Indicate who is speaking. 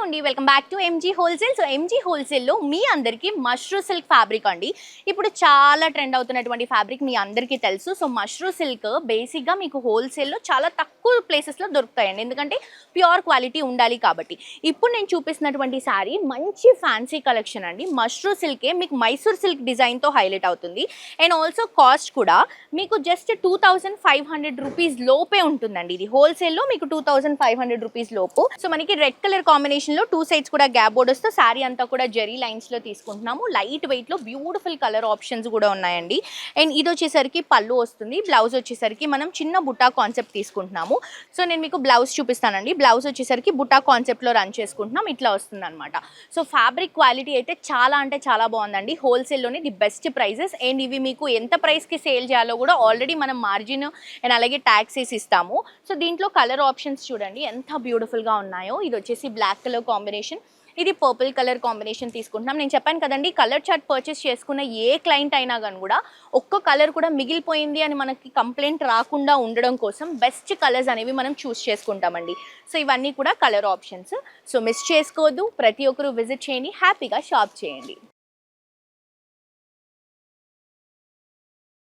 Speaker 1: అండి, welcome back to MG wholesale. So MG హోల్సేల్లో మీ అందరికీ మష్రూ సిల్క్ ఫ్యాబ్రిక్ అండి. ఇప్పుడు చాలా ట్రెండ్ అవుతున్నటువంటి ఫ్యాబ్రిక్ మీ అందరికీ తెలుసు. సో మష్రూ సిల్క్ బేసిక్గా మీకు హోల్సేల్లో చాలా తక్కువ ప్లేసెస్లో దొరుకుతాయండి, ఎందుకంటే ప్యూర్ క్వాలిటీ ఉండాలి కాబట్టి. ఇప్పుడు నేను చూపిస్తున్నటువంటి శారీ మంచి ఫ్యాన్సీ కలెక్షన్ అండి. మష్రూ సిల్కే మీకు మైసూర్ సిల్క్ డిజైన్తో హైలైట్ అవుతుంది. అండ్ ఆల్సో కాస్ట్ కూడా మీకు జస్ట్ 2500 రూపీస్ లోపే ఉంటుందండి. ఇది హోల్సేల్లో మీకు 2500 రూపీస్ లోపు. సో మనకి రెడ్ కలర్ కాంబినేషన్ లో 2 సైడ్స్ కూడా గ్యాప్ బోర్డర్స్ తో శారీ అంతా కూడా జెరీ లైన్స్ లో తీసుకుంటున్నాము. లైట్ వెయిట్ లో బ్యూటిఫుల్ కలర్ ఆప్షన్స్ కూడా ఉన్నాయండి. అండ్ ఇది వచ్చేసరికి పళ్ళు వస్తుంది. బ్లౌజ్ వచ్చేసరికి మనం చిన్న బుట్టా కాన్సెప్ట్ తీసుకుంటున్నాము. సో నేను మీకు బ్లౌజ్ చూపిస్తానండి. బ్లౌజ్ వచ్చేసరికి బుట్టా కాన్సెప్ట్ లో రన్ చేసుకుంటున్నాం. ఇట్లా వస్తుంది అనమాట. సో ఫ్యాబ్రిక్ క్వాలిటీ అయితే చాలా అంటే చాలా బాగుందండి. హోల్సేల్లోనే ది బెస్ట్ ప్రైజెస్. అండ్ ఇవి మీకు ఎంత ప్రైస్కి సేల్ చేయాలో కూడా ఆల్రెడీ మనం మార్జిన్ అండ్ అలాగే ట్యాక్స్ వేసి ఇస్తాము. సో దీంట్లో కలర్ ఆప్షన్స్ చూడండి ఎంత బ్యూటిఫుల్గా ఉన్నాయో. ఇది వచ్చేసి బ్లాక్ కలర్ కాంబినేషన్, ఇది పర్పుల్ కలర్ కాంబినేషన్ తీసుకుంటున్నాం. నేను చెప్పాను కదండి, కలర్ చార్ట్ పర్చేస్ చేసుకున్న ఏ క్లయింట్ అయినా కానీ కూడా ఒక్క కలర్ కూడా మిగిలిపోయింది అని మనకి కంప్లైంట్ రాకుండా ఉండడం కోసం బెస్ట్ కలర్స్ అనేవి మనం చూస్ చేసుకుంటామండి. సో ఇవన్నీ కూడా కలర్ ఆప్షన్స్. సో మిస్ చేసుకోవద్దు, ప్రతి ఒక్కరు విజిట్ చేయండి, హ్యాపీగా షాప్ చేయండి.